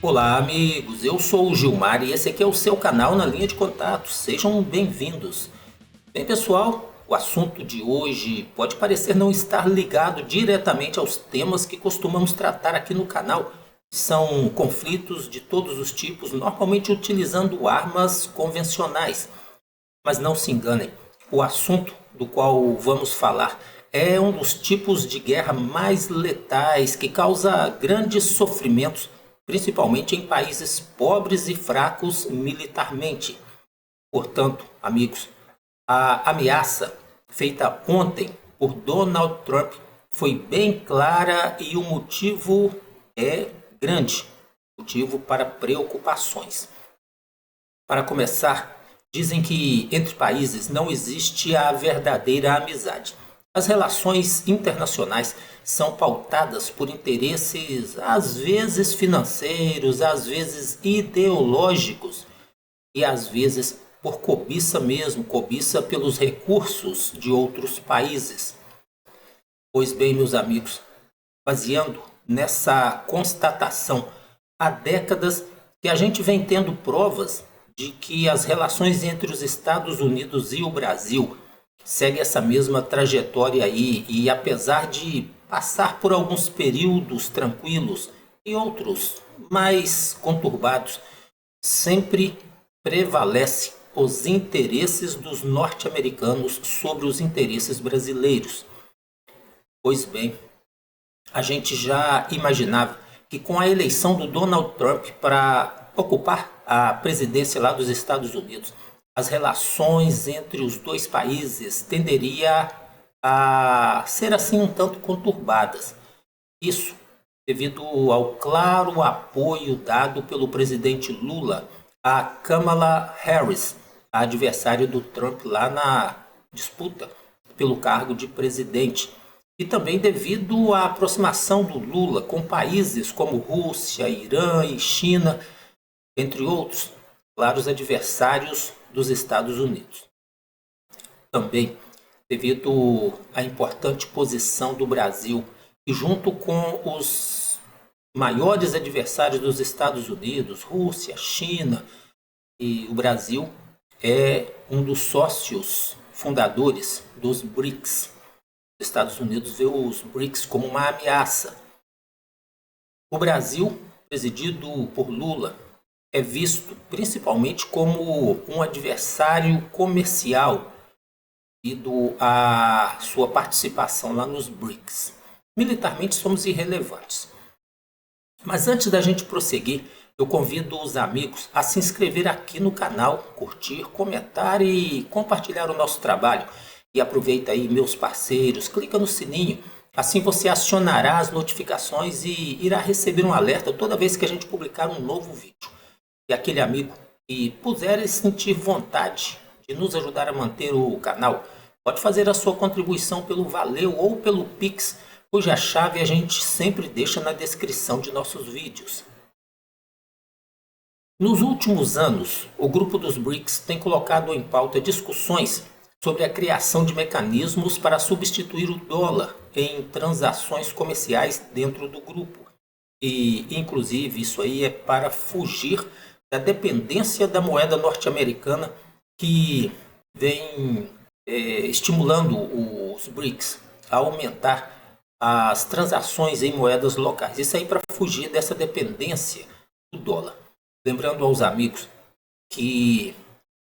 Olá, amigos. Eu sou o Gilmar e esse aqui é o seu canal na linha de contato. Sejam bem-vindos. Bem, pessoal, o assunto de hoje pode parecer não estar ligado diretamente aos temas que costumamos tratar aqui no canal. São conflitos de todos os tipos, normalmente utilizando armas convencionais. Mas não se enganem, o assunto do qual vamos falar é um dos tipos de guerra mais letais que causa grandes sofrimentos, principalmente em países pobres e fracos militarmente. Portanto, amigos, a ameaça feita ontem por Donald Trump foi bem clara e o motivo é grande, motivo para preocupações. Para começar, dizem que entre países não existe a verdadeira amizade. As relações internacionais são pautadas por interesses, às vezes financeiros, às vezes ideológicos e às vezes por cobiça mesmo, cobiça pelos recursos de outros países. Pois bem, meus amigos, baseando nessa constatação, há décadas que a gente vem tendo provas de que as relações entre os Estados Unidos e o Brasil seguem essa mesma trajetória aí, e apesar de passar por alguns períodos tranquilos e outros mais conturbados, sempre prevalece os interesses dos norte-americanos sobre os interesses brasileiros. Pois bem, a gente já imaginava que com a eleição do Donald Trump para ocupar a presidência lá dos Estados Unidos, as relações entre os dois países tenderia a ser assim um tanto conturbadas. Isso devido ao claro apoio dado pelo presidente Lula a Kamala Harris, a adversária do Trump lá na disputa pelo cargo de presidente. E também devido à aproximação do Lula com países como Rússia, Irã e China, entre outros, claros adversários dos Estados Unidos. Também devido à importante posição do Brasil e junto com os maiores adversários dos Estados Unidos, Rússia, China, e o Brasil é um dos sócios fundadores dos BRICS. Os Estados Unidos vê os BRICS como uma ameaça. O Brasil, presidido por Lula, é visto principalmente como um adversário comercial devido à sua participação lá nos BRICS. Militarmente somos irrelevantes. Mas antes da gente prosseguir, eu convido os amigos a se inscrever aqui no canal, curtir, comentar e compartilhar o nosso trabalho. E aproveita aí, meus parceiros, clica no sininho, assim você acionará as notificações e irá receber um alerta toda vez que a gente publicar um novo vídeo. E aquele amigo que puder sentir vontade de nos ajudar a manter o canal, pode fazer a sua contribuição pelo Valeu ou pelo Pix, cuja chave a gente sempre deixa na descrição de nossos vídeos. Nos últimos anos, o grupo dos BRICS tem colocado em pauta discussões sobre a criação de mecanismos para substituir o dólar em transações comerciais dentro do grupo. E, inclusive, isso aí é para fugir da dependência da moeda norte-americana que vem estimulando os BRICS a aumentar as transações em moedas locais. Isso aí para fugir dessa dependência do dólar. Lembrando aos amigos que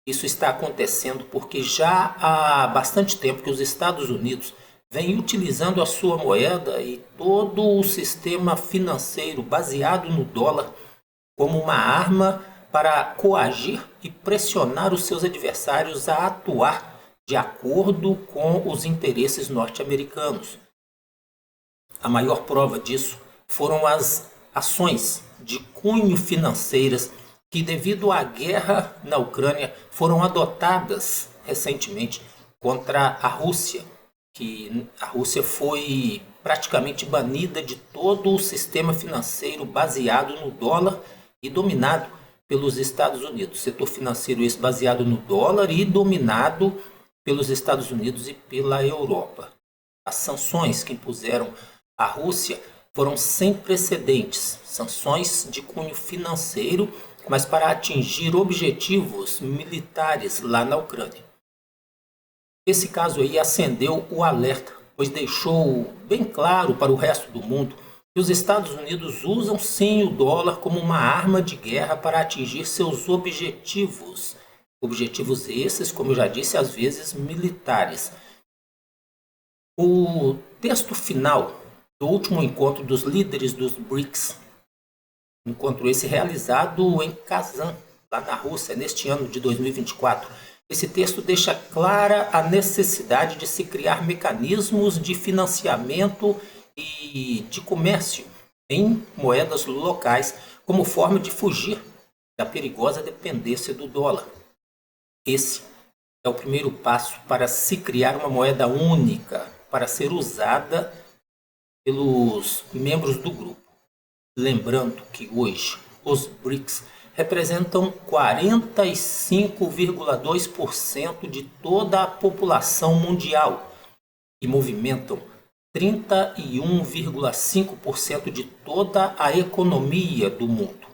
isso está acontecendo porque já há bastante tempo que os Estados Unidos vêm utilizando a sua moeda e todo o sistema financeiro baseado no dólar como uma arma para coagir e pressionar os seus adversários a atuar de acordo com os interesses norte-americanos. A maior prova disso foram as ações de cunho financeiras que, devido à guerra na Ucrânia, foram adotadas recentemente contra a Rússia, que a Rússia foi praticamente banida de todo o sistema financeiro baseado no dólar e dominado pelos Estados Unidos. Setor financeiro esse baseado no dólar e dominado pelos Estados Unidos e pela Europa. As sanções que impuseram à Rússia foram sem precedentes, sanções de cunho financeiro, mas para atingir objetivos militares lá na Ucrânia. Esse caso aí acendeu o alerta, pois deixou bem claro para o resto do mundo que os Estados Unidos usam sim o dólar como uma arma de guerra para atingir seus objetivos. Objetivos esses, como eu já disse, às vezes militares. O texto final do último encontro dos líderes dos BRICS, encontro esse realizado em Kazan, lá na Rússia, neste ano de 2024, esse texto deixa clara a necessidade de se criar mecanismos de financiamento e de comércio em moedas locais como forma de fugir da perigosa dependência do dólar. Esse é o primeiro passo para se criar uma moeda única para ser usada pelos membros do grupo. Lembrando que hoje os BRICS representam 45,2% de toda a população mundial e movimentam 31,5% de toda a economia do mundo.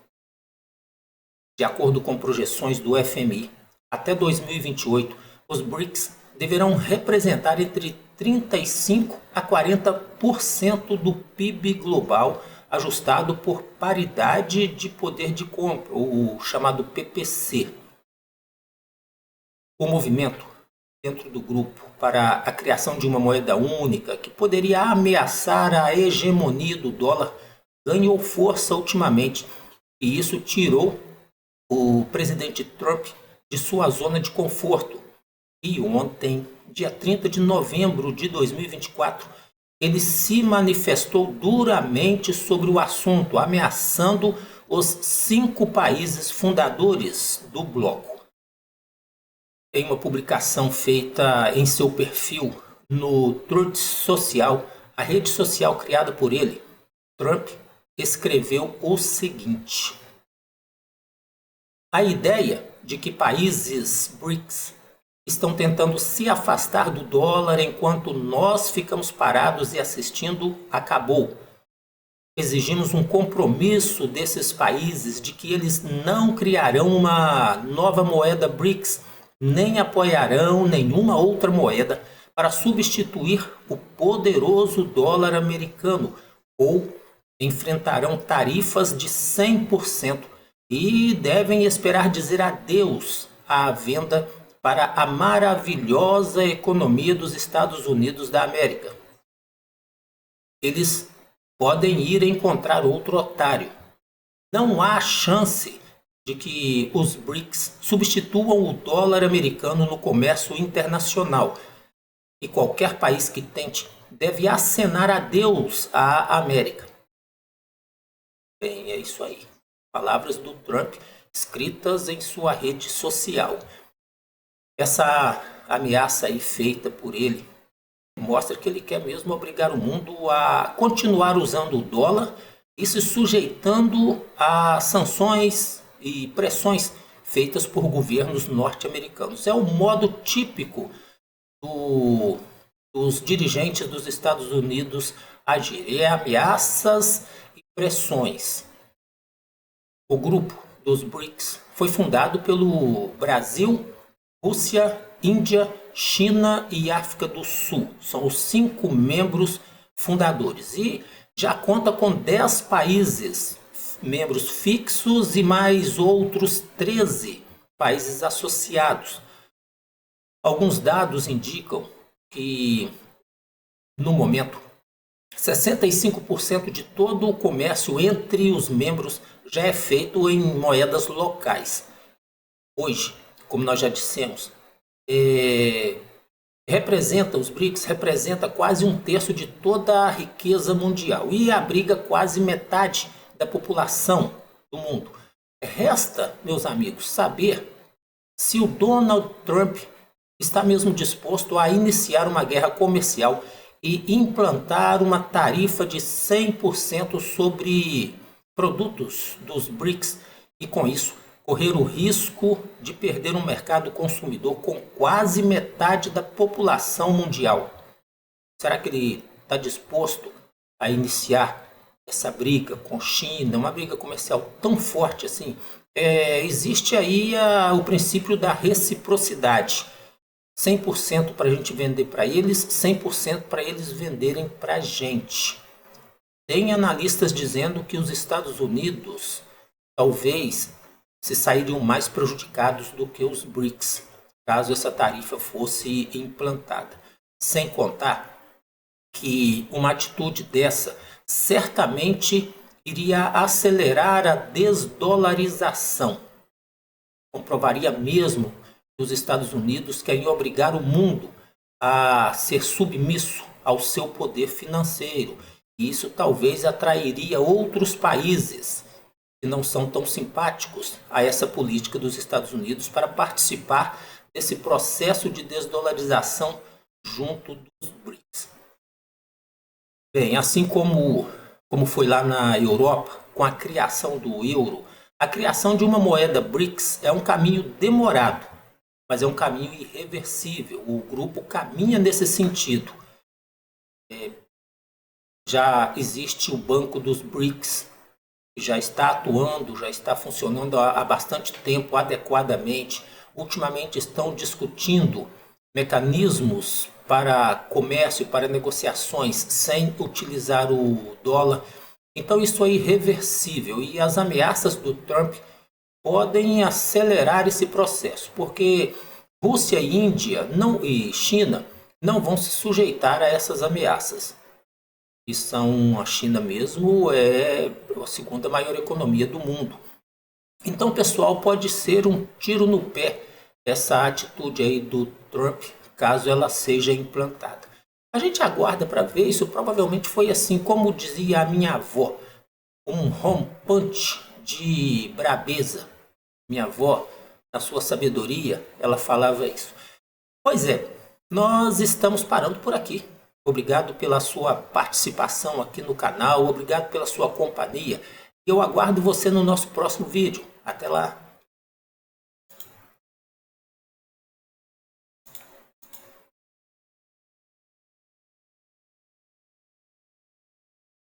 De acordo com projeções do FMI, até 2028, os BRICS deverão representar entre 35% a 40% do PIB global, ajustado por paridade de poder de compra, o chamado PPC. O movimento dentro do grupo para a criação de uma moeda única que poderia ameaçar a hegemonia do dólar ganhou força ultimamente, e isso tirou o presidente Trump de sua zona de conforto. E ontem, dia 30 de novembro de 2024, ele se manifestou duramente sobre o assunto, ameaçando os 5 países fundadores do bloco. Em uma publicação feita em seu perfil no Truth Social, a rede social criada por ele, Trump escreveu o seguinte: a ideia de que países BRICS estão tentando se afastar do dólar enquanto nós ficamos parados e assistindo acabou. Exigimos um compromisso desses países de que eles não criarão uma nova moeda BRICS, nem apoiarão nenhuma outra moeda para substituir o poderoso dólar americano, ou enfrentarão tarifas de 100% e devem esperar dizer adeus à venda para a maravilhosa economia dos Estados Unidos da América. Eles podem ir encontrar outro otário. Não há chance de que os BRICS substituam o dólar americano no comércio internacional. E qualquer país que tente deve acenar adeus à América. Bem, é isso aí. Palavras do Trump escritas em sua rede social. Essa ameaça aí feita por ele mostra que ele quer mesmo obrigar o mundo a continuar usando o dólar e se sujeitando a sanções e pressões feitas por governos norte-americanos. É o modo típico dos dirigentes dos Estados Unidos agirem. É ameaças e pressões. O grupo dos BRICS foi fundado pelo Brasil, Rússia, Índia, China e África do Sul. São os 5 membros fundadores. E já conta com 10 países, membros fixos, e mais outros 13 países associados. Alguns dados indicam que, no momento, 65% de todo o comércio entre os membros já é feito em moedas locais. Hoje, como nós já dissemos, os BRICS representa quase 1/3 de toda a riqueza mundial e abriga quase metade da população do mundo. Resta, meus amigos, saber se o Donald Trump está mesmo disposto a iniciar uma guerra comercial e implantar uma tarifa de 100% sobre produtos dos BRICS e, com isso, correr o risco de perder um mercado consumidor com quase metade da população mundial. Será que ele está disposto a iniciar essa briga com China, uma briga comercial tão forte assim, existe aí o princípio da reciprocidade. 100% para a gente vender para eles, 100% para eles venderem para a gente. Tem analistas dizendo que os Estados Unidos talvez se sairiam mais prejudicados do que os BRICS, caso essa tarifa fosse implantada. Sem contar que uma atitude dessa certamente iria acelerar a desdolarização. Comprovaria mesmo que os Estados Unidos querem obrigar o mundo a ser submisso ao seu poder financeiro. E isso talvez atrairia outros países que não são tão simpáticos a essa política dos Estados Unidos para participar desse processo de desdolarização junto dos BRICS. Bem, assim como foi lá na Europa, com a criação do euro, a criação de uma moeda BRICS é um caminho demorado, mas é um caminho irreversível. O grupo caminha nesse sentido. Já existe o Banco dos BRICS, que já está atuando, já está funcionando há bastante tempo adequadamente. Ultimamente estão discutindo mecanismos para comércio, para negociações sem utilizar o dólar. Então isso é irreversível e as ameaças do Trump podem acelerar esse processo, porque Rússia e Índia e China não vão se sujeitar a essas ameaças. E a China mesmo é a segunda maior economia do mundo. Então, pessoal, pode ser um tiro no pé essa atitude aí do Trump, caso ela seja implantada. A gente aguarda para ver. Isso provavelmente foi assim, como dizia a minha avó, um rompante de brabeza. Minha avó, na sua sabedoria, ela falava isso. Pois é, nós estamos parando por aqui. Obrigado pela sua participação aqui no canal, obrigado pela sua companhia. Eu aguardo você no nosso próximo vídeo. Até lá!